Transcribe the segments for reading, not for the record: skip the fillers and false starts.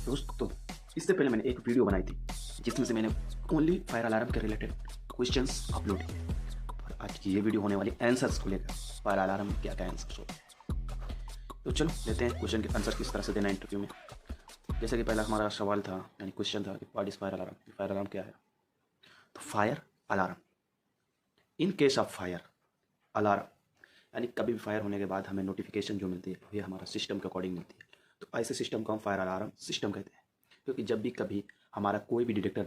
दोस्तों, इससे पहले मैंने एक वीडियो बनाई थी जिसमें से मैंने ओनली फायर अलार्म के रिलेटेड क्वेश्चंस अपलोड किए। और आज की ये वीडियो होने वाली आंसर्स को लेकर, फायर अलार्म में क्या क्या आंसर्स होते हैं। तो चलो लेते हैं क्वेश्चन के आंसर किस तरह से देना है इंटरव्यू में। जैसे कि पहला हमारा सवाल था, यानी क्वेश्चन था कि what is fire alarm, fire alarm क्या है। तो fire alarm, in case of fire alarm, यानी कभी भी फायर होने के बाद हमें नोटिफिकेशन जो मिलती है ये हमारा सिस्टम के अकॉर्डिंग मिलती है। तो ऐसे सिस्टम को हम फायर अलार्म सिस्टम कहते हैं, क्योंकि जब भी कभी हमारा कोई भी डिटेक्टर,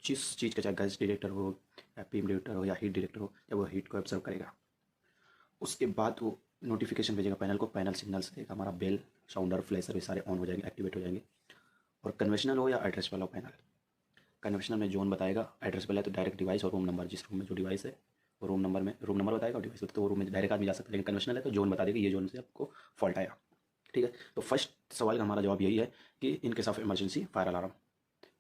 जिस चीज़ का चाहे गैस डिटेक्टर हो या पीएम डिटेक्टर हो या हीट डिटेक्टर हो, जब वो हीट को ऑब्जर्व करेगा उसके बाद वो नोटिफिकेशन भेजेगा पैनल को। पैनल सिग्नल से एक हमारा बेल, साउंडर, फ्लैशर ये सारे ऑन हो जाएंगे, एक्टिवेट हो जाएंगे। और कन्वेंशनल हो या एड्रेस वाला हो पैनल, कन्वेंशनल में जोन बताएगा, एड्रेस वाला है तो डायरेक्ट डिवाइस और रूम नंबर, जिस रूम में जो डिवाइस है वो रूम नंबर में रूम नंबर बताएगा और डिवाइस तो वो रूम में डायरेक्ट आदमी जा सकता है। लेकिन कन्वेंशनल है तो जोन बता देगा, ये जोन से आपको फॉल्ट आया। ठीक है, तो फर्स्ट सवाल का हमारा जवाब यही है कि in case of emergency fire alarm,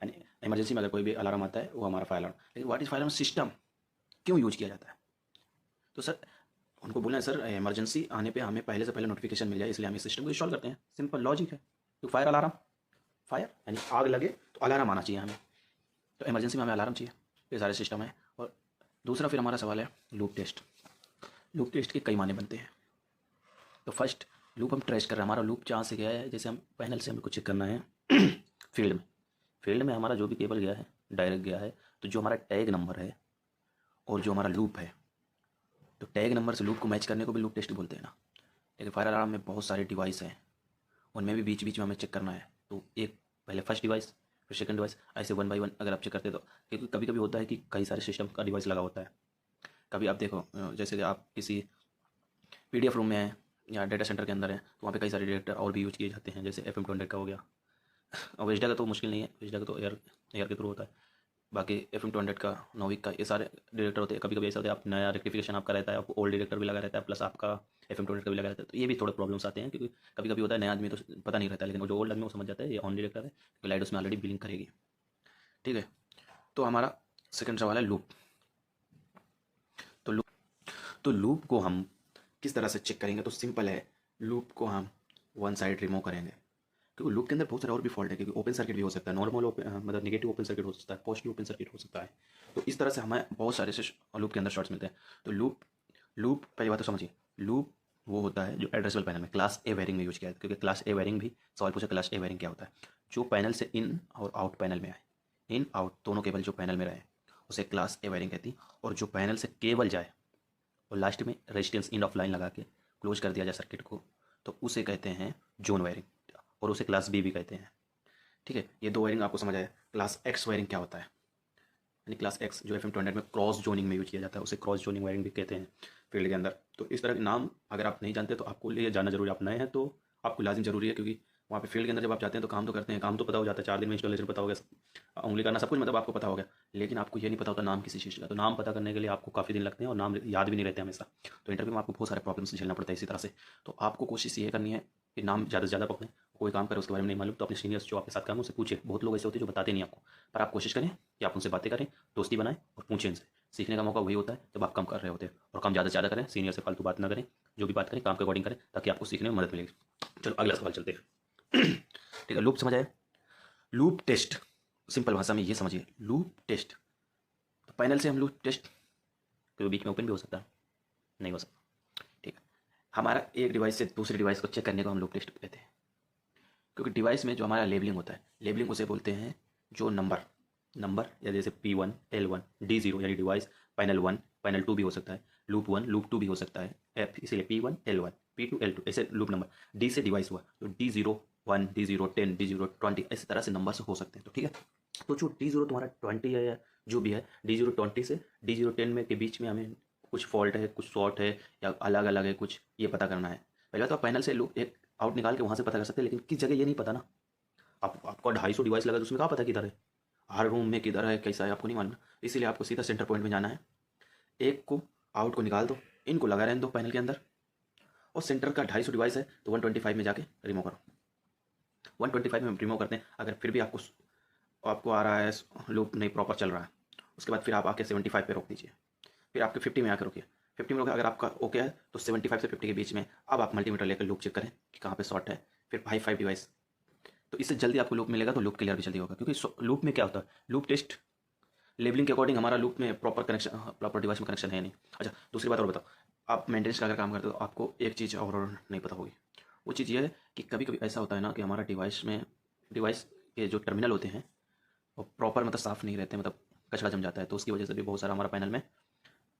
यानी इमरजेंसी में अगर कोई भी अलार्म आता है वो हमारा फायर अलार्म। लेकिन what is fire alarm system, क्यों यूज किया जाता है। तो सर उनको बोलना है, सर इमरजेंसी आने पे हमें पहले से पहले नोटिफिकेशन मिल जाए, इसलिए हम इस सिस्टम को इंस्टॉल करते हैं। सिंपल लॉजिक है। तो फायर अलार्म, फायर यानी आग लगे तो अलार्म आना चाहिए हमें, तो इमरजेंसी में हमें अलार्म चाहिए। ये सारे सिस्टम है। और दूसरा फिर हमारा सवाल है लूप टेस्ट। लूप टेस्ट के कई माने बनते हैं। तो फर्स्ट लूप हम ट्रेस कर रहे हैं, हमारा लूप जहाँ से गया है, जैसे हम पैनल से हमें कुछ चेक करना है फील्ड में हमारा जो भी केबल गया है डायरेक्ट गया है, तो जो हमारा टैग नंबर है और जो हमारा लूप है, तो टैग नंबर से लूप को मैच करने को भी लूप टेस्ट बोलते हैं ना। लेकिन फायर अलार्म में बहुत सारे डिवाइस हैं, उनमें भी बीच बीच में हमें चेक करना है। तो एक पहले फर्स्ट डिवाइस, फिर सेकंड डिवाइस, ऐसे वन बाय वन अगर आप चेक करते हैं तो, क्योंकि कभी कभी होता है कि कई सारे सिस्टम का डिवाइस लगा होता है। कभी आप देखो, जैसे कि आप किसी पीडीएफ रूम में हैं या डेटा सेंटर के अंदर है, तो वहाँ पे कई सारे डिटेक्टर और भी यूज किए जाते हैं, जैसे FM200 का हो गया। और वेजडा का तो मुश्किल नहीं है, वेजडा का तो एयर के थ्रू होता है। बाकी FM200 का, नोविक का, ये सारे डिटेक्टर होते हैं। कभी कभी ऐसा होता है आप नया रेक्टिफिकेशन आपका रहता है, आपको ओल्ड डिटेक्टर भी लगा रहता है, प्लस आपका FM200 का भी लगा रहता है, तो ये भी थोड़े प्रॉब्लम्स आते हैं। क्योंकि कभी कभी होता है नया आदमी तो पता नहीं रहता है, लेकिन वो जो ओल्ड आदमी वो समझ जाता है ये ऑन डिटेक्टर है, क्योंकि लाइट उसमें ऑलरेडी ब्लिंक करेगी। ठीक है, तो हमारा सेकंड सवाल है लूप। तो लूप तो लूप को हम किस तरह से चेक करेंगे। तो सिंपल है, लूप को हम वन साइड रिमूव करेंगे, क्योंकि लूप के अंदर बहुत सारे और भी फॉल्ट है। क्योंकि ओपन सर्किट भी हो सकता है, नॉर्मल मतलब नेगेटिव ओपन सर्किट हो सकता है, पॉजिटिव ओपन सर्किट हो सकता है। तो इस तरह से हमें बहुत सारे से लूप के अंदर शॉर्ट्स मिलते हैं। तो लूप लूप पहली बात तो समझिए, लूप वो होता है जो एड्रेसबल पैनल में क्लास ए वायरिंग में यूज किया है। क्योंकि क्लास ए वायरिंग भी सवाल पूछा, क्लास ए वायरिंग क्या होता है। जो पैनल से इन और आउट पैनल में आए, इन आउट दोनों केबल जो पैनल में रहे उसे क्लास ए वायरिंग कहती है। और जो पैनल से केबल जाए और लास्ट में रेजिस्टेंस इंड ऑफ लाइन लगा के क्लोज कर दिया जाए सर्किट को, तो उसे कहते हैं जोन वायरिंग, और उसे क्लास बी भी कहते हैं। ठीक है, ये दो वायरिंग आपको समझ आया। क्लास एक्स वायरिंग क्या होता है, यानी क्लास एक्स जो FM200 में क्रॉस जोनिंग में यूज किया जाता है, उसे क्रॉस जोनिंग वायरिंग भी कहते हैं फील्ड के अंदर। तो इस तरह के नाम अगर आप नहीं जानते तो आपको लिए जानना जरूरी है। आप नए हैं तो आपको लाजिम जरूरी है, क्योंकि वहाँ पे फील्ड के अंदर जब आप जाते हैं तो काम तो करते हैं, काम तो पता हो जाता है, 4 दिन में इंस्टॉलेशन पता हो गया, उंगली करना सब कुछ मतलब आपको पता हो गया। लेकिन आपको ये नहीं पता होता नाम किसी चीज़ का। तो नाम पता करने के लिए आपको काफ़ी दिन लगते हैं और नाम याद भी नहीं रहते हमेशा। तो इंटरव्यू में आपको बहुत सारे प्रॉब्लम्स झेलना पड़ता है इसी तरह से। तो आपको कोशिश ये करनी है कि नाम ज़्यादा से ज़्यादा पकड़ें। कोई काम करे उसके बारे में नहीं मालूम तो अपने सीनियर्स जो आपके साथ काम है उनसे पूछिए। बहुत लोग ऐसे होते हैं जो बताते नहीं आपको, पर आप कोशिश करें कि आप उनसे बातें करें, दोस्ती बनाएं और पूछें इनसे। सीखने का मौका वही होता है जब आप काम कर रहे होते हैं। और काम ज़्यादा से ज़्यादा करें, सीनियर से फालतू बात ना करें, जो भी बात करें काम के अकॉर्डिंग करें, ताकि आपको सीखने में मदद मिलेगी। चलो अगला सवाल चलते हैं। ठीक है, लूप समझ आए। लूप टेस्ट, सिंपल भाषा में ये समझिए, लूप टेस्ट। तो पैनल से हम लूप टेस्ट, क्योंकि बीच में ओपन भी हो सकता है, नहीं हो सकता। ठीक है, हमारा एक डिवाइस से दूसरे डिवाइस को चेक करने को हम लूप टेस्ट कहते हैं। क्योंकि डिवाइस में जो हमारा लेबलिंग होता है, लेबलिंग उसे बोलते हैं जो नंबर या जैसे P1 L1 D0, यानी डिवाइस पैनल 1 पैनल 2 भी हो सकता है, लूप 1 लूप 2 भी हो सकता है, F इसीलिए P1 L1 P2 L2 ऐसे लूप नंबर। D से डिवाइस हुआ तो D01 D010 D020 ऐसे तरह से नंबर से हो सकते हैं। तो ठीक है, तो जो D0 तुम्हारा 20 है या जो भी है, D020 से D010 में के बीच में हमें कुछ फॉल्ट है, कुछ शॉर्ट है या अलग अलग है कुछ, ये पता करना है। पहले तो आप पैनल से लूप एक आउट निकाल के वहाँ से पता कर सकते हैं, लेकिन किस जगह ये नहीं पता ना। आपका 250 डिवाइस लगा तो उसमें कहाँ पता किधर है, हर रूम में किधर है, कैसा है, आपको नहीं मालूम। इसीलिए आपको सीधा सेंटर पॉइंट में जाना है। एक को आउट को निकाल दो, इनको लगा रहने दो पैनल के अंदर, और सेंटर का 250 डिवाइस है तो 125 में जाके रिमूव करो। 125 में रिमूव करते हैं, अगर फिर भी आपको आ रहा है लूप नहीं प्रॉपर चल रहा है, उसके बाद फिर आप आके 75 पे रोक दीजिए, फिर आपके 50 में आकर रोकिए। 50 में रोके, अगर आपका ओके है तो 75 से 50 के बीच में अब आप मल्टीमीटर लेकर लूप चेक करें कि कहाँ पे शॉर्ट है। फिर 5 डिवाइस तो इससे जल्दी आपको लूप मिलेगा, तो लूप क्लियर भी जल्दी होगा, क्योंकि लूप में क्या होता है, लूप टेस्ट लेबलिंग के अकॉर्डिंग हमारा लूप में प्रॉपर कनेक्शन, प्रॉपर डिवाइस में कनेक्शन है नहीं। अच्छा, दूसरी बात और बताओ, आप मेंटेनेंस का अगर काम करते हो तो आपको एक चीज़ और नहीं पता होगी। वो चीज़ ये है कि कभी कभी ऐसा होता है ना कि हमारा डिवाइस के जो टर्मिनल होते हैं वो प्रॉपर मतलब साफ़ नहीं रहते, मतलब कचरा जम जाता है, तो उसकी वजह से भी बहुत सारा हमारा पैनल में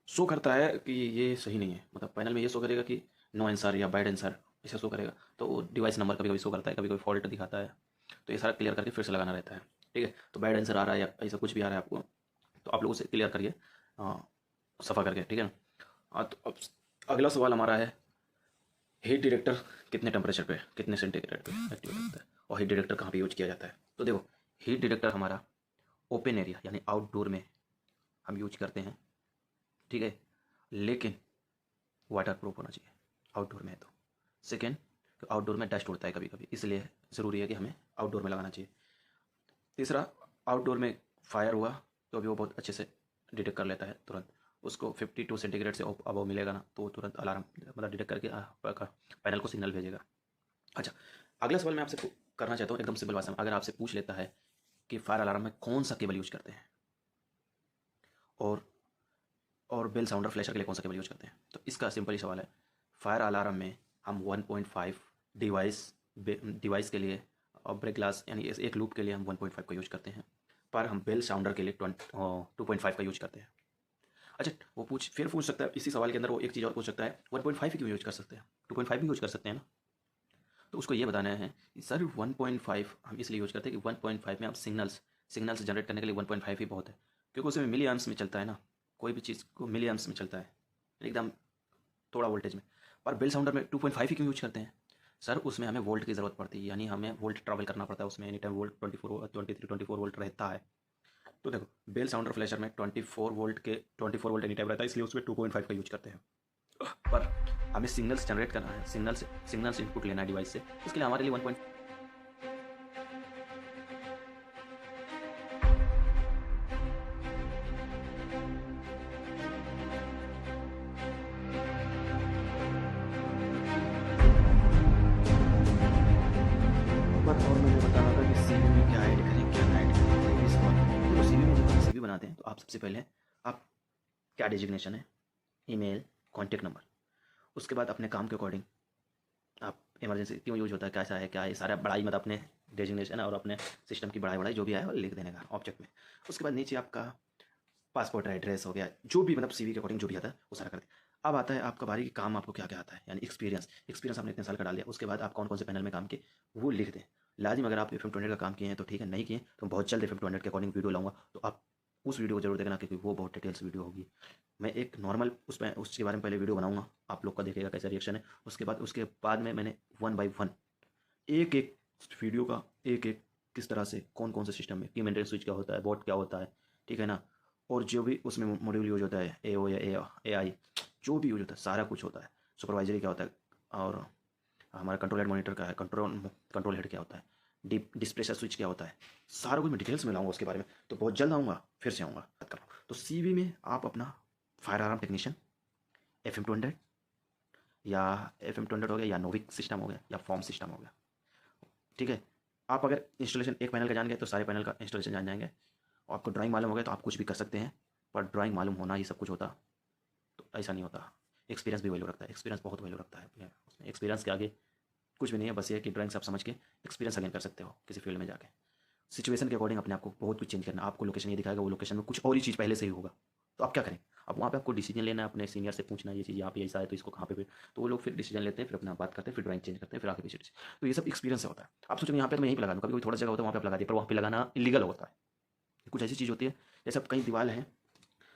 शो करता है कि ये सही नहीं है। मतलब पैनल में ये शो करेगा कि नो आंसर या बैड आंसर, ऐसा शो करेगा। तो वो डिवाइस नंबर कभी कभी शो करता है, कभी कभी फॉल्ट दिखाता है। तो ये सारा क्लियर करके फिर से लगाना रहता है। ठीक है, तो बैड आंसर आ रहा है या ऐसा कुछ भी आ रहा है आपको, तो आप लोग उसे क्लियर करिए सफ़ा करके। ठीक है ना। तो अब अगला सवाल हमारा है, हीट डिटेक्टर कितने टेम्परेचर पे, कितने सेंटीग्रेड पे एक्टिवेट होता है, और हीट डिटेक्टर कहाँ पे यूज किया जाता है। तो देखो, हीट डिटेक्टर हमारा ओपन एरिया यानी आउटडोर में हम यूज करते हैं। ठीक है, लेकिन वाटर प्रूफ होना चाहिए आउटडोर में है तो। सेकेंड, आउटडोर में डस्ट उड़ता है कभी कभी, इसलिए ज़रूरी है कि हमें आउटडोर में लगाना चाहिए। तीसरा, आउटडोर में फायर हुआ तो भी वो बहुत अच्छे से डिटेक्ट कर लेता है तुरंत। उसको 52 सेंटीग्रेड से अबव मिलेगा ना, तो वो तुरंत अलार्म मतलब डिटेक्ट करके पैनल को सिग्नल भेजेगा। अच्छा, अगला सवाल मैं आपसे करना चाहता हूँ एकदम सिंपल भाषा में। अगर आपसे पूछ लेता है कि फायर अलार्म में कौन सा केबल यूज करते हैं, और बेल साउंडर फ्लैशर के लिए कौन सा केबल यूज करते हैं, तो इसका सिंपल ही सवाल है। फायर अलार्म में हम 1.5 डिवाइस के लिए, और ब्रेक ग्लास यानी इस एक लूप के लिए हम 1.5 का यूज करते हैं, पर हम बेल साउंडर के लिए 2.5 का यूज करते हैं। अच्छा, वो फिर पूछ सकता है इसी सवाल के अंदर, वो एक चीज़ और पूछ सकता है, 1.5 क्यों यूज कर सकते हैं, 2.5 भी यूज कर सकते हैं ना। तो उसको ये बताना है कि सर 1.5 हम इसलिए यूज करते हैं कि 1.5 में आप सिग्नल्स जनरेट करने के लिए 1.5 ही बहुत है, क्योंकि उसमें मिली एम्प्स में चलता है ना। कोई भी चीज़ को मिली एम्प्स में चलता है, एकदम थोड़ा वोल्टेज में। पर बेल साउंडर में 2.5 ही क्यों यूज करते हैं, सर उसमें हमें वोल्ट की ज़रूरत पड़ती है, यानी हमें वोल्ट ट्रैवल करना पड़ता है उसमें, एनी टाइम वोल्ट 24 वोल्ट रहता है। तो देखो, बेल साउंडर फ्लैशर में 24 वोल्ट एनी टाइम रहता है, इसलिए उसमें 2.5 का यूज करते हैं। पर हमें सिग्नल्स जनरेट करना है, सिग्नल्स इनपुट लेना है डिवाइस से, उसके लिए हमारे लिए 1. और मैंने बताना था कि सीवी में क्या ऐड करें क्या ना ऐड करें, तो ये सवाल है। तो सीवी में जब आप सीवी बनाते हैं तो आप सबसे पहले आप क्या डिजिग्नेशन है, ईमेल, कॉन्टैक्ट नंबर, उसके बाद अपने काम के अकॉर्डिंग आप इमरजेंसी क्यों यूज होता है, कैसा है क्या है, सारा बड़ाई मतलब अपने डेजिग्नेशन और अपने सिस्टम की बड़ाई जो भी है वो लिख देने का ऑब्जेक्ट में। उसके बाद नीचे आपका पासपोर्ट एड्रेस हो गया, जो भी मतलब सीवी के अकॉर्डिंग जो भी आता है वो सारा कर दें। अब आता है आपका बारी कि काम आपको क्या क्या आता है, यानी एक्सपीरियंस आपने इतने साल का डाल दिया। उसके बाद आप कौन कौन से पैनल में काम किए वो लिख दें। लाजिम अगर आप FM200 का काम किए हैं तो ठीक है, नहीं किए तो बहुत जल्द FM200 के अकॉर्डिंग वीडियो लाऊंगा, तो आप उस वीडियो को जरूर देखना, क्योंकि वो बहुत डिटेल्स वीडियो होगी। मैं एक नॉर्मल उसके बारे में पहले वीडियो बनाऊंगा, आप लोग का देखिएगा कैसा रिएक्शन है। उसके बाद में मैंने 1 बाई 1 एक एक वीडियो का एक एक किस तरह से कौन कौन से सिस्टम में की मेंटेनेंस स्विच क्या होता है, बोर्ड क्या होता है, ठीक है ना, और जो भी उसमें मॉड्यूल यूज होता है, AO या AI, जो भी यूज होता है सारा कुछ होता है। सुपरवाइजरी क्या होता है, और हमारा कंट्रोल हेड मॉनिटर का है, कंट्रोल हेड क्या होता है, डिस्प्रेशर स्विच क्या होता है, सारा कुछ मैं डिटेल्स में लाऊंगा उसके बारे में। तो बहुत जल्द आऊँगा, फिर से आऊँगा बात कर रहा हूँ। तो CV में आप अपना फायर अलार्म टेक्नीशियन, FM200 या FM200 हो गया, या नोविक सिस्टम हो गया, या फॉर्म सिस्टम हो गया, ठीक है। आप अगर इंस्टॉलेशन एक पैनल का जान गए तो सारे पैनल का इंस्टॉलेशन जान जाएंगे, और आपको ड्राइंग मालूम हो गया तो आप कुछ भी कर सकते हैं। पर ड्राइंग मालूम होना ही सब कुछ होता तो ऐसा नहीं होता। एक्सपीरियंस भी वैल्यू रखता है, एक्सपीरियंस बहुत वैल्यू रखता है उसमें। एक्सपीरियंस के आगे कुछ भी नहीं है, बस ये है कि ड्राइंग्स आप समझ के एक्सपीरियंस अगेन कर सकते हो किसी फील्ड में जाके। सिचुएशन के अकॉर्डिंग अपने आप को बहुत कुछ चेंज करना है। आपको लोकेशन ये दिखाएगा, वो लोकेशन में कुछ और ही चीज़ पहले से ही होगा, तो आप क्या करें। अब वहाँ पे आपको डिसीजन लेना है, अपने सीनियर से पूछना है ये चीज़ यहाँ पे ऐसा है तो इसको कहाँ पे फिर, तो वो लोग फिर डिसीजन लेते हैं, फिर अपना बात करते हैं, फिर ड्राइंग चेंज करते हैं, फिर आगे पीछे। तो ये सब एक्सपीरियंस से होता है। आप सोचेंगे यहाँ पे तो मैं यहीं पे लगा दूँ, कभी कोई थोड़ा जगह होता है वहाँ पे आप लगा दिए, पर वहाँ पे लगाना इलीगल होता है। कुछ ऐसी चीज़ होती है, जैसे अब कई दीवार हैं,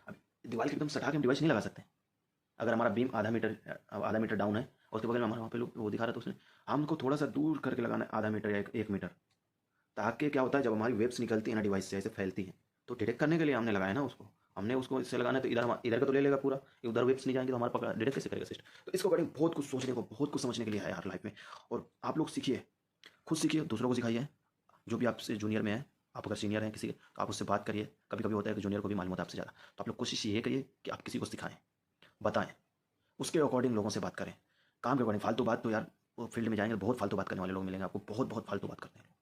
अब दीवार के एकदम सटा के हम डिवाइस नहीं लगा सकते। अगर हमारा बीम आधा मीटर डाउन है और उसके बगल में हमारा वहाँ पे वो दिखा रहा है, तो उसने हमको थोड़ा सा दूर करके लगाना है, आधा मीटर या 1 मीटर, ताकि क्या होता है जब हमारी वेब्स निकलती है ना डिवाइस से ऐसे फैलती हैं, तो डिटेक्ट करने के लिए हमने लगाया ना उसको। हमने उसको इससे लगाना है तो इधर का तो ले लेगा पूरा, उधर वेब्स नहीं जाएंगे तो हमारा पकड़ा डिटेक्ट कैसे करेगा सिस्टम। तो इसको अकॉर्डिंग बहुत कुछ सोचने को, बहुत कुछ समझने के लिए है यार लाइफ में। और आप लोग सीखिए, खुद सीखिए, दूसरों को सिखाइए। जो भी आपसे जूनियर में है, आप अगर सीनियर हैं किसी के तो आप उससे बात करिए। कभी कभी होता है कि जूनियर को भी मालूम होता है आपसे ज़्यादा, तो आप लोग कोशिश ये करिए कि आप किसी को सिखाएं, बताएं, उसके अकॉर्डिंग लोगों से बात करें। काम के अकॉर्डिंग फालतू बात तो यार, वो फील्ड में जाएंगे बहुत फालतू बात करने वाले लोग मिलेंगे आपको, बहुत बहुत फालतू बात करते हैं।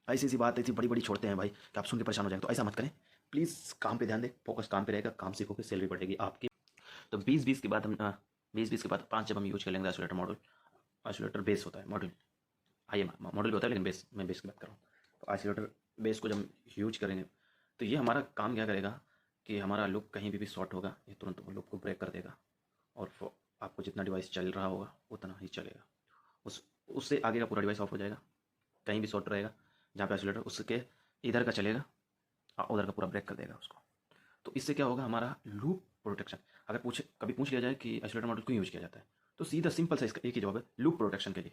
ऐसी ऐसी बात ऐसी बड़ी बड़ी छोड़ते हैं भाई कि आप सुन के परेशान हो जाएंगे। तो ऐसा मत करें प्लीज़, काम पे ध्यान दें, फोकस काम पे रहेगा, काम सीखोगे सैलरी बढ़ेगी आपकी। तो 20-20 के बाद हम 20-20 के बाद 5 जब हम यूज कर लेंगे आइसोलेटर मॉडल। आइसोलेटर बेस होता है, मॉडल आइए मॉडल भी होता है लेकिन बेस, मैं बेस की बात कर रहा हूँ। तो आइसोलेटर बेस को जब हम यूज करेंगे तो ये हमारा काम क्या करेगा कि हमारा लूप कहीं भी शॉर्ट होगा ये तुरंत वो लूप को ब्रेक कर देगा और आपको जितना डिवाइस चल रहा होगा उतना ही चलेगा, उससे आगे का पूरा डिवाइस ऑफ हो जाएगा। कहीं भी शॉर्ट रहेगा जहाँ पे आइसोलेटर उसके इधर का चलेगा और उधर का पूरा ब्रेक कर देगा उसको। तो इससे क्या होगा, हमारा लूप प्रोटेक्शन। अगर कभी पूछ लिया जाए कि आइसोलेटर मॉडल क्यों यूज किया जाता है, तो सीधा सिंपल सा इसका एक ही जवाब है, लूप प्रोटेक्शन के लिए,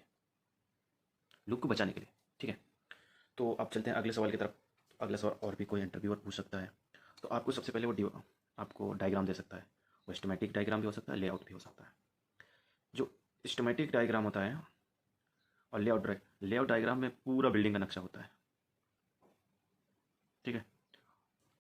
लूप को बचाने के लिए। ठीक है, तो अब चलते हैं अगले सवाल की तरफ। अगला सवाल और भी कोई इंटरव्यूअर पूछ सकता है। तो आपको सबसे पहले वो आपको डायग्राम दे सकता है, वो स्कीमेटिक डायग्राम भी हो सकता है, लेआउट भी हो सकता है। जो स्कीमेटिक डायग्राम होता है और लेआउट डायग्राम में पूरा बिल्डिंग का नक्शा होता है। ठीक है,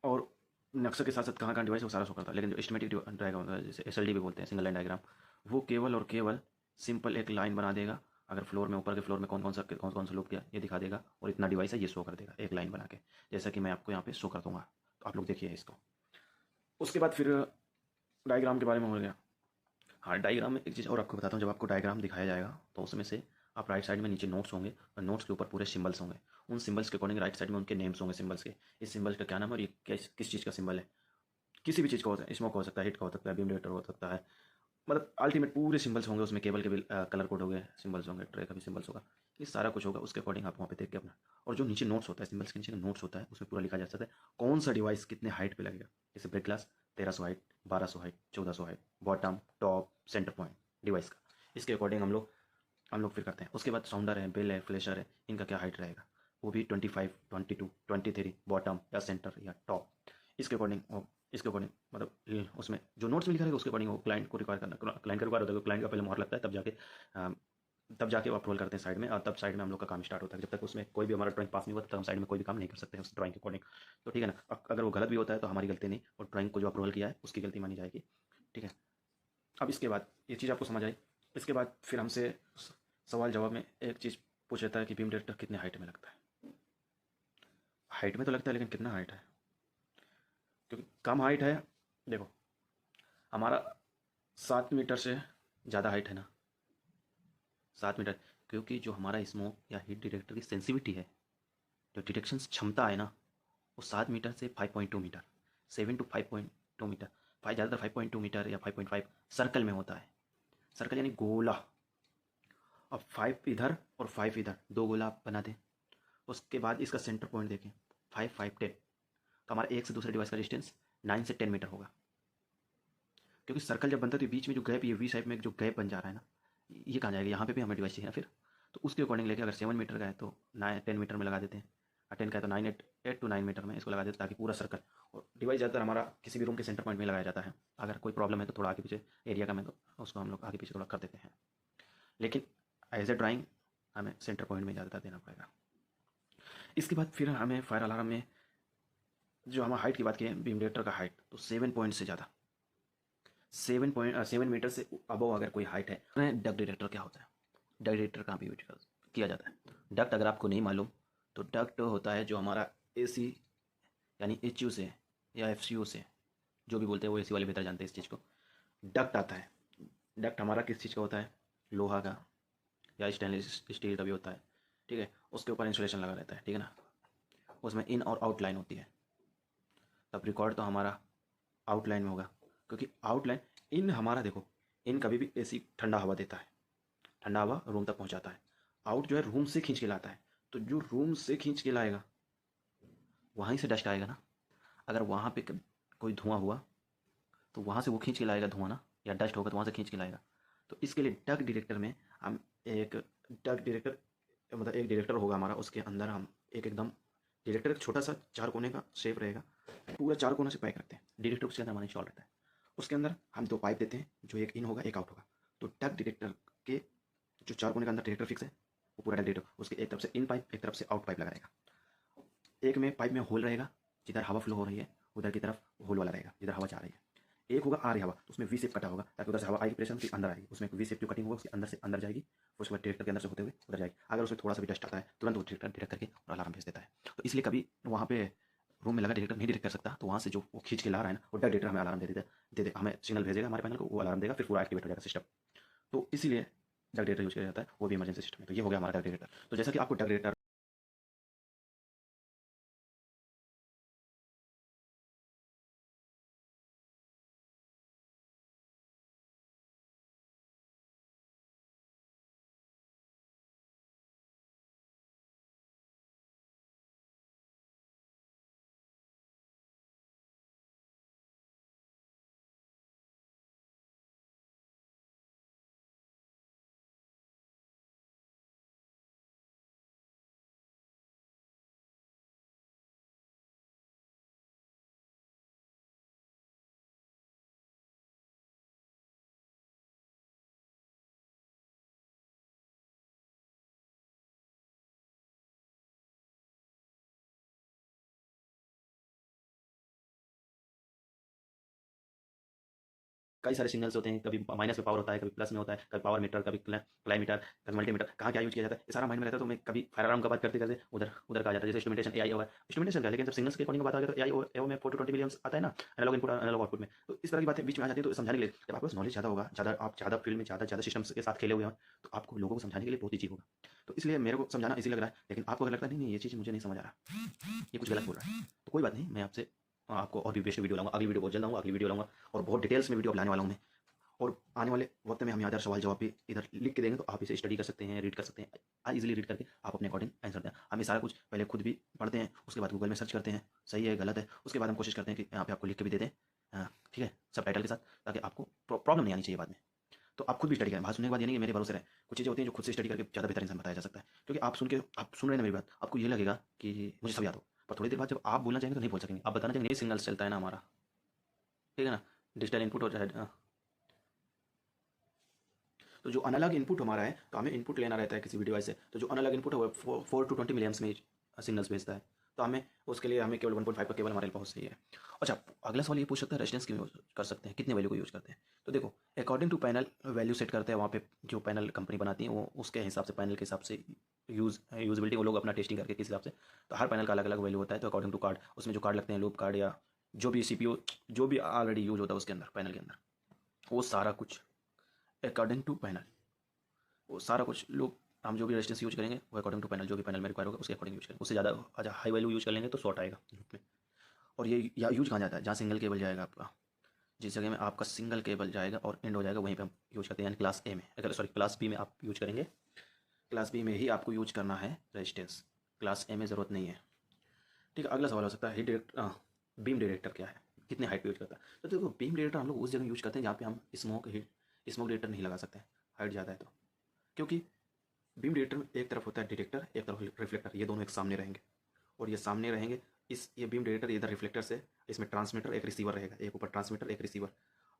और नक्शे के साथ साथ कहाँ कहाँ डिवाइस वो सारा शो करता है। लेकिन जो स्कीमेटिक डायग्राम होता है, जैसे SLD भी बोलते हैं, सिंगल लाइन डायग्राम, वो केवल और केवल सिंपल एक लाइन बना देगा। अगर फ्लोर में, ऊपर के फ्लोर में कौन कौन सा लूप किया ये दिखा देगा, और इतना डिवाइस है ये शो कर देगा एक लाइन बना के, जैसा कि मैं आपको यहाँ पे शो कर दूंगा। तो आप लोग देखिए इसको। उसके बाद फिर डायग्राम के बारे में हो गया। हाँ, डायग्राम में एक चीज़ और आपको बताता हूँ। जब आपको डायग्राम दिखाया जाएगा तो उसमें से आप राइट साइड में नीचे नोट्स होंगे और नोट्स के ऊपर पूरे सिंबल्स होंगे। उन सिंबल्स के अकॉर्डिंग राइट साइड में उनके नेम्स होंगे सिंबल्स के। इस सिंबल्स का क्या नाम है और ये किस चीज़ का सिंबल है। किसी भी चीज़ का हो सकता है, स्मोक हो सकता है, हिट का हो सकता है, बीम डिटेक्टर हो सकता है, मतलब अल्टीमेट पूरे सिंबल्स होंगे उसमें। केबल के भी कलर कोड हो गए सिंबल्स होंगे, ट्रे का भी सिंबल्स होगा, ये सारा कुछ होगा। उसके अकॉर्डिंग आप वहाँ पे देख के अपना, और जो नीचे नोट्स होता है, सिंबल्स के नीचे का नोट्स होता है, उसमें पूरा लिखा जा सकता है कौन सा डिवाइस कितने हाइट पे लगेगा। जैसे break glass 1300 height, 1200 height, 1400 height, bottom, top, centre point device का। इसके अकॉर्डिंग हम लोग फिर करते हैं। उसके बाद साउंडर है, बेल है, फ्लैशर है, इनका क्या हाइट रहेगा, वो भी 25, 22, 23 बॉटम या सेंटर या टॉप। इसके अकॉर्डिंग मतलब उसमें जो नोट्स में लिखा रहेगा उसके अकॉर्डिंग वो क्लाइंट को रिक्वायर करना, क्लाइंट का रिक्वायर होता है। क्लाइंट का पहले मोहर लगता है, तब जाके वो अप्रूवल करते हैं साइड में, और तब साइड में हम लोग का काम स्टार्ट होता है। जब तक उसमें कोई भी हमारा ड्राइंग पास नहीं हुआ तब हम साइड में कोई भी काम नहीं कर सकते हैं उस ड्राइंग के अकॉर्डिंग। तो ठीक है ना, अगर वो गलत भी होता है तो हमारी गलती नहीं, और ड्राइंग को जो अप्रूवल किया है उसकी गलती मानी जाएगी। ठीक है, अब इसके बाद ये चीज़ आपको समझ आई। इसके बाद फिर हमसे सवाल जवाब में एक चीज़ पूछ लेता है कि बीम डिटेक्टर कितने हाइट में लगता है। हाइट में तो लगता है, लेकिन कितना हाइट है, क्योंकि कम हाइट है। देखो, हमारा 7 मीटर से ज़्यादा हाइट है ना, 7 मीटर, क्योंकि जो हमारा स्मोक या हीट डिटेक्टर की सेंसिटिविटी है, जो डिटेक्शन क्षमता है ना, वो 7 मीटर से 5.2 मीटर, 7 to 5.2 मीटर, ज़्यादातर 5.2 मीटर या 5.5 सर्कल में होता है। सर्कल यानी गोला। अब 5 इधर और 5 इधर, दो गोला आप बना दें। उसके बाद इसका सेंटर पॉइंट देखें, 5, 5, 10, तो हमारा एक से दूसरे डिवाइस का डिस्टेंस 9 से 10 मीटर होगा। क्योंकि सर्कल जब बनता है तो बीच में जो गैप, ये वी शेप में जो गैप बन जा रहा है ना, ये कहाँ जाएगा, यहाँ पे भी हमें डिवाइस चाहिए ना फिर। तो उसके अकॉर्डिंग लेके अगर 7 मीटर का है तो 10 मीटर में लगा देते हैं, और 10 का है तो 8 to 9 मीटर में इसको लगा देते हैं, ताकि पूरा सर्कल। और डिवाइस ज़्यादातर हमारा किसी भी रूम के सेंटर पॉइंट में लगाया जाता है। अगर कोई प्रॉब्लम है तो थोड़ा आगे पीछे एरिया का में तो उसको हम लोग आगे पीछे थोड़ा कर देते हैं, लेकिन एज ए ड्राइंग हमें सेंटर पॉइंट में ज़्यादातर देना पड़ेगा। इसके बाद फिर हमें फायर अलार्म में जो हम हाइट की बात की है, बीम डिटेक्टर का हाइट तो 7 पॉइंट से ज़्यादा, 7 मीटर से अबव अगर कोई हाइट है। डक्ट डिटेक्टर क्या होता है, डक्ट डिटेक्टर कहाँ पे यूज किया जाता है। डक्ट अगर आपको नहीं मालूम तो डक्ट होता है जो हमारा AC यानी HU से या FCU से, जो भी बोलते हैं वो AC वाले बेहतर जानते हैं इस चीज़ को। डक्ट आता है, डक्ट हमारा किस चीज़ का होता है, लोहा का या स्टेनलेस स्टील का भी होता है। ठीक है, उसके ऊपर इंसुलेशन लगा रहता है। ठीक है ना, उसमें इन और आउट लाइन होती है। तब रिकॉर्ड तो हमारा आउटलाइन में होगा, क्योंकि आउटलाइन, इन हमारा देखो, इन कभी भी AC ठंडा हवा देता है, ठंडा हवा रूम तक पहुंचाता है। आउट जो है रूम से खींच के लाता है, तो जो रूम से खींच के लाएगा वहीं से डस्ट आएगा ना। अगर वहाँ पे कोई धुआं हुआ तो वहाँ से वो खींच के लाएगा धुआं ना, या डस्ट होगा तो वहाँ से खींच के लाएगा। तो इसके लिए डक्ट डिटेक्टर में हम एक डक्ट डिटेक्टर, मतलब एक डिटेक्टर होगा हमारा, उसके अंदर हम एकदम डिटेक्टर, एक छोटा सा 4 कोने का शेप रहेगा, पूरा 4 कोने से पैक रखते हैं। डिटेक्टर उसके अंदर हमारा इंस्टॉल रहता है। उसके अंदर हम 2 पाइप देते हैं, जो एक इन होगा एक आउट होगा। तो डक्ट डिटेक्टर के जो 4 कोने के अंदर डिटेक्टर फिक्स है, वो पूरा डक्ट डिटेक्टर, उसके एक तरफ से इन पाइप, एक तरफ से आउट पाइप लगा रहेगा। एक में पाइप में होल रहेगा, जिधर हवा फ्लो हो रही है उधर की तरफ होल वाला रहेगा, जिधर हवा जा रही है। एक होगा आ रही हवा, तो उसमें वी शेप कटा होगा ताकि उधर से हवा आएगी, प्रेशर फिर अंदर आएगी, उसमें वी शेप जो कटिंग होगा उसके अंदर से अंदर जाएगी, फिर उसके बाद डिटेक्टर के अंदर से होते हुए उधर जाएगी। अगर उसमें थोड़ा सा भी डस्ट आता है तुरंत वो डिटेक्टर डिटेक्ट करके और अलार्म भेज देता है। तो इसलिए कभी वहाँ पे रूम में लगा डिटेक्टर नहीं डिटेक्ट कर सकता, तो वहाँ से जो वो खींच के ला रहा है ना, वो डायरेक्ट डिटेक्टर हमें अलार्म दे दे हमें सिग्नल भेजेगा हमारे पैनल को, वो अलार्म देगा, फिर पूरा एक्टिवेट हो जाएगा सिस्टम। तो इसीलिए डग डिटेक्टर यूज किया जाता है, वो भी इमरजेंसी सिस्टम में। तो ये हो गया हमारा डग डिटेक्टर। तो जैसा कि आपको डग डिटेक्टर कई सारे सिग्नल्स होते हैं, कभी माइनस में पावर होता है, कभी प्लस में होता है, कभी पावर मीटर, कभी क्लाईमीटर, कभी मल्टीमीटर, कहाँ क्या यूज किया जाता है ये सारा माइंड में रहता है। तो मैं कभी फायर अलार्म का बात करते करते उधर उधर का आ जाता है, जैसे इंस्ट्रूमेंटेशन एआई होगा, इंस्ट्रूमेंटेशन का। लेकिन जब सिग्नल्स के अकॉर्डिंग बात आ गया तो एआई में 4 to 20 मिलियंस आता है ना, एनालॉग इनपुट एनालॉग आउटपुट में। तो इस तरह की बातें बीच में आ जाती है। तो समझाने के लिए जब आपके पास नॉलेज ज़्यादा होगा, ज़्यादा आप ज़्यादा फील्ड में ज़्यादा सिस्टम्स के साथ खेले हुए हैं, तो आपको लोगों को समझाने के लिए बहुत ईजी होगा। तो इसलिए मेरे को समझाना इजी लग रहा है, लेकिन आपको अगर लगता है नहीं नहीं ये चीज़ मुझे नहीं समझ आ रहा, ये कुछ गलत बोल रहा है, तो कोई बात नहीं, मैं आपसे आपको और भी बेस्ट वीडियो लाऊंगा, अगली वीडियो बहुत जल्द लाऊंगा, अगली वीडियो लाऊंगा और बहुत डिटेल्स में वीडियो लाने वाला हूँ मैं। और आने वाले वक्त में हम यहाँ सवाल जवाब भी इधर लिख के देंगे, तो आप इसे स्टडी कर सकते हैं, रीड कर सकते हैं, इजीली रीड करके आप अपने अकॉर्डिंग आंसर दें। हम ये सारा कुछ पहले खुद भी पढ़ते हैं, उसके बाद गूगल में सर्च करते हैं सही है गलत है, उसके बाद हम कोशिश करते हैं कि यहाँ पे आपको लिख के भी दे दें, ठीक है, सब टाइटल के साथ, ताकि आपको प्रॉब्लम नहीं आनी चाहिए बाद में। तो आप खुद भी स्टडी करें, बात सुनने के बाद ये नहीं कि मेरे भरोसे रहे, कुछ चीज़ें होती हैं जो खुद से स्टडी करके ज़्यादा बेहतर इंसान बताया जा सकता है। क्योंकि आप सुन रहे हैं ना मेरी बात, आपको ये लगेगा कि मुझे सब याद हो, पर थोड़ी देर बाद जब आप बोलना चाहेंगे तो नहीं बोल सकेंगे, आप बताना चाहेंगे, सिग्नल चलता है ना हमारा, ठीक है ना, डिजिटल इनपुट हो चाहे तो जो अनलॉग इनपुट हमारा है, तो हमें इनपुट लेना रहता है किसी भी डिवाइस से, तो जो अनलॉग इनपुट है वो 4 to 20 मिलियंस में सिग्नल्स भेजता है। तो हमें उसके लिए हमें केवल 1.5 का केवल हमारे लिए बहुत सही है। अच्छा, अगला सवाल ये पूछ सकता है रेजिस्टेंस क्यों यूज कर सकते हैं, कितने वैल्यू को यूज करते हैं। तो देखो, according to panel value set करते हैं वहाँ पे, जो पैनल कंपनी बनाती है वो उसके हिसाब से, पैनल के हिसाब से यूजबिलिटी वो लोग अपना टेस्टिंग करके किस हिसाब से, तो हर पैनल का अलग अलग वैल्यू होता है। तो अकॉर्डिंग टू कार्ड, उसमें जो कार्ड लगते हैं, लूप कार्ड या जो भी सीपीयू जो भी ऑलरेडी यूज होता है उसके अंदर, पैनल के अंदर, वो सारा कुछ अकॉर्डिंग टू पैनल, वो सारा कुछ लोग, हम जो भी रेजिस्टेंस यूज करेंगे वो अकॉर्डिंग टू पैनल, जो भी पैनल में रिक्वायर होगा उसके अकॉर्डिंग यूज करेंगे। उससे ज़्यादा अच्छा हाई वैल्यू यूज कर लेंगे तो शॉर्ट आएगा में। और ये या यूज कहाँ जाता है, जहाँ सिंगल केबल जाएगा आपका, जिस जगह में आपका सिंगल केबल जाएगा और एंड हो जाएगा वहीं पे हम यूज करते हैं, यानी क्लास ए में, अगर सॉरी क्लास बी में आप यूज करेंगे, क्लास बी में ही आपको यूज करना है रेजिस्टेंस, क्लास ए में ज़रूरत नहीं है। ठीक है, अगला सवाल हो सकता है हीट डिटेक्टर, बीम डिटेक्टर क्या है, कितने हाइट पे यूज करता है। तो देखो, बीम डिटेक्टर हम लोग उस जगह यूज करते हैं जहाँ पे हम स्मोक डिटेक्टर नहीं लगा सकते, हाइट ज़्यादा है तो। क्योंकि बीम डिटेक्टर में एक तरफ होता है डिटेक्टर, एक तरफ रिफ्लेक्टर, ये दोनों एक सामने रहेंगे, और ये सामने रहेंगे। ये बीम डिटेक्टर इधर रिफ्लेक्टर से, इसमें ट्रांसमीटर एक रिसीवर रहेगा, एक ऊपर ट्रांसमीटर एक रिसीवर।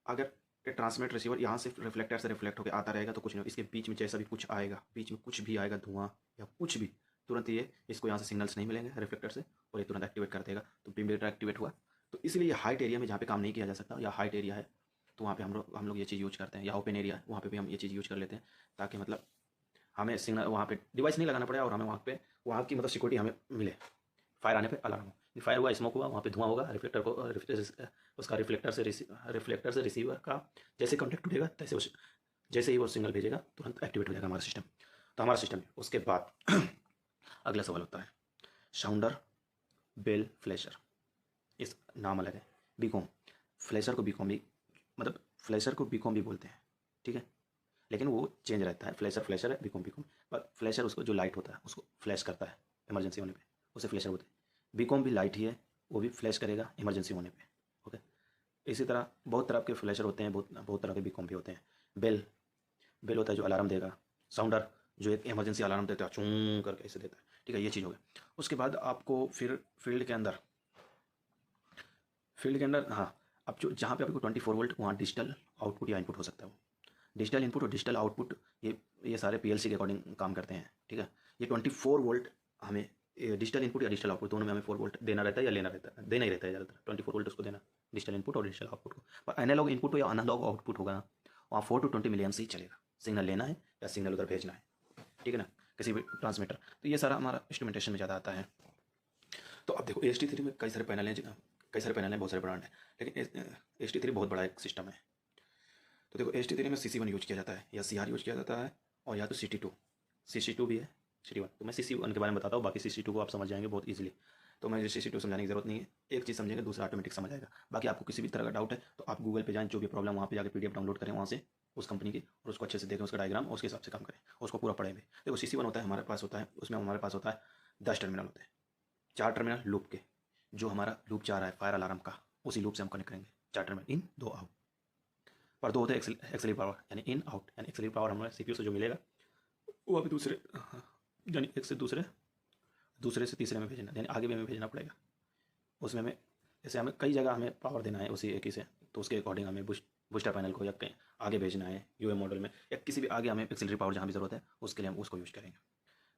अगर ये ट्रांसमीटर रिसीवर यहाँ से रिफ्लेक्टर से रिफ्लेक्ट होकर आता रहेगा तो कुछ नहीं, इसके बीच में जैसा भी कुछ आएगा, बीच में कुछ भी आएगा, धुआं या कुछ भी, तुरंत ये इसको यहाँ से सिग्नल्स नहीं मिलेंगे रिफ्लेक्टर से, और ये तुरंत एक्टिवेट कर देगा। तो बीम डिटेक्टर एक्टिवेट हुआ। तो इसलिए ये हाइट एरिया में जहाँ पे काम नहीं किया जा सकता, या हाइट एरिया है, तो वहाँ पे हम लोग ये चीज़ यूज करते हैं, या ओपन एरिया है वहाँ पे भी हम ये चीज़ यूज कर लेते हैं, ताकि मतलब हमें सिग्नल वहाँ पे डिवाइस नहीं लगाना पड़े और हमें वहाँ की मतलब सिक्योरिटी हमें मिले, फायर आने पे अलार्म हो, फायर हुआ, स्मोक हुआ, वहाँ पे धुआं होगा, रिफ्लेक्टर को उसका रिफ्लेक्टर से रिसीवर का जैसे कॉन्टेक्ट उठेगा तैसे जैसे ही वो सिग्नल भेजेगा तुरंत एक्टिवेट हो जाएगा हमारा सिस्टम। तो हमारा सिस्टम है। उसके बाद अगला सवाल होता है साउंडर, बेल, फ्लैशर, इस नाम अलग है, बीकॉम, फ्लैशर को बीकॉम भी, मतलब फ्लैशर को बीकॉम भी बोलते हैं, ठीक है, लेकिन वो चेंज रहता है, फ्लैशर फ्लैशर है, बीकॉम बीकॉम। पर फ्लैशर उसको जो लाइट होता है उसको फ्लैश करता है इमरजेंसी होने पे, उसे फ्लैशर बोलते हैं। बीकॉम भी लाइट ही है, वो भी फ्लैश करेगा इमरजेंसी होने पे, ओके। इसी तरह बहुत तरह के फ्लैशर होते हैं, बहुत तरह के बीकॉम भी होते हैं। बेल, बेल होता है जो अलार्म देगा। साउंडर जो एक इमरजेंसी अलार्म देता है, चूं करके ऐसे देता है, ठीक है, ये चीज़ हो गई। उसके बाद आपको फिर फील्ड के अंदर हाँ, अब जो जहाँ पे आपको 24 वोल्ट, वहाँ डिजिटल आउटपुट या इनपुट हो सकता है। वो डिजिटल इनपुट और डिजिटल आउटपुट, ये सारे पीएलसी के अकॉर्डिंग काम करते हैं, ठीक है। ये 24 वोल्ट हमें डिजिटल इनपुट या डिजिटल आउटपुट दोनों में हमें 4 वोल्ट देना रहता है या लेना रहता है, देना ही रहता है ज़्यादातर, 24 वोल्ट उसको देना डिजिटल इनपुट और डिजिटल आउटपुट को। पर एनालॉग इनपुट या एनालॉग आउटपुट होगा ना, वहाँ 4 to 20 मिलियन से ही चलेगा। सिग्नल लेना है या सिग्नल उधर भेजना है, ठीक है ना, किसी भी ट्रांसमीटर। तो ये सारा हमारा इंस्ट्रूमेंटेशन में ज़्यादा आता है। तो अब देखो AST3 में कई सारे पैनल हैं, बहुत सारे ब्रांड हैं, लेकिन AST3 बहुत बड़ा एक सिस्टम है। तो देखो AST3 में CC1 यूज किया जाता है या CR यूज किया जाता है, और या तो CC2 भी है, CT1। तो मैं CC1 के बारे में बताता हूँ, बाकी CC2 को आप समझ जाएंगे बहुत ईजिली। तो मैं CC2 समझाने की जरूरत नहीं है, एक चीज़ समझेंगे दूसरा ऑटोमेटिक समझ आएगा। बाकी आपको किसी भी तरह का डाउट है तो आप गूगल पे जाएं, जो भी प्रॉब्लम वहाँ पे जाकर PDF डाउनलोड करें वहाँ से उस कंपनी की, और उसको अच्छे से देखें, उसका डायग्राम, और उसके हिसाब से काम करें, उसको पूरा पढ़ें भी। देखो CC1 होता है हमारे पास होता है, उसमें हमारे पास होता है 10 टर्मिनल होते हैं, 4 टर्मिनल लूप के। जो हमारा लूप जा रहा है फायर अलार्म का, उसी लूप से हम कनेक्ट करेंगे 4 टर्मिनल, इन 2 आउट। पर 2 होते हैं एक्सेलरी पावर, यानी इन आउट, यानी एक्सेलरी पावर हमारे CPU से जो मिलेगा वो अभी दूसरे, यानी एक से दूसरे से तीसरे में भेजना, यानी आगे भी हमें भेजना पड़ेगा। उसमें हमें जैसे हमें कई जगह हमें पावर देना है उसी एक ही से, तो उसके अकॉर्डिंग हमें बूस्टर पैनल को या कहीं आगे भेजना है UA मॉडल में, या किसी भी आगे हमें एक्सिलरी पावर जहाँ भी ज़रूरत है उसके लिए हम उसको यूज़ करेंगे।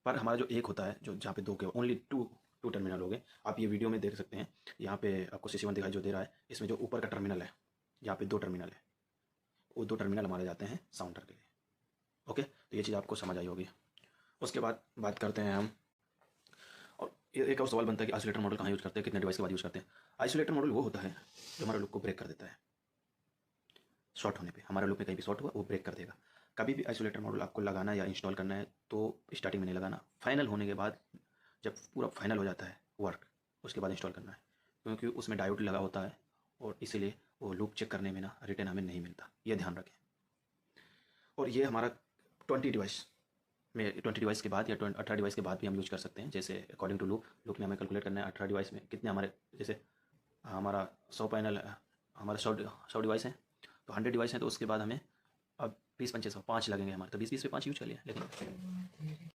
पर हमारा जो एक होता है जो जहाँ पे 2 के ओनली टू टर्मिनल हो गए, आप ये वीडियो में देख सकते हैं। यहाँ पे आपको CC1 दिखाई जो दे रहा है, इसमें जो ऊपर का टर्मिनल है, यहाँ पे 2 टर्मिनल है, वो 2 टर्मिनल हमारे जाते हैं साउंडर के लिए। ओके, तो ये चीज़ आपको समझ आई होगी। उसके बाद बात करते हैं हम, और एक और सवाल बनता है कि आइसोलेटर मॉडल कहाँ यूज़ करते हैं, कितने डिवाइस के बाद यूज़ करते हैं। आइसोलेटर मॉडल वो होता है जो हमारे लूप को ब्रेक कर देता है, शॉर्ट होने पे हमारे लूप में कहीं भी शॉर्ट हुआ वो ब्रेक कर देगा। कभी भी आइसोलेटर मॉडल आपको लगाना या इंस्टॉल करना है तो स्टार्टिंग में नहीं लगाना, फाइनल होने के बाद, जब पूरा फाइनल हो जाता है वर्क, उसके बाद इंस्टॉल करना है, क्योंकि उसमें डायोड लगा होता है और इसीलिए वो लूप चेक करने में ना रिटर्न हमें नहीं मिलता, ये ध्यान रखें। और ये हमारा 20 डिवाइस के बाद या 18 डिवाइस के बाद भी हम यूज़ कर सकते हैं। जैसे अकॉर्डिंग टू लूप में हमें कैलकुलेट करना है 18 डिवाइस में कितने हमारे, जैसे हमारा 100 पैनल, हमारा 100 डिवाइस हैं, तो 100 डिवाइस हैं, तो उसके बाद हमें अब 20 25 5 लगेंगे हमारे, तो 20 पे 5 यूज कर लिया। लेकिन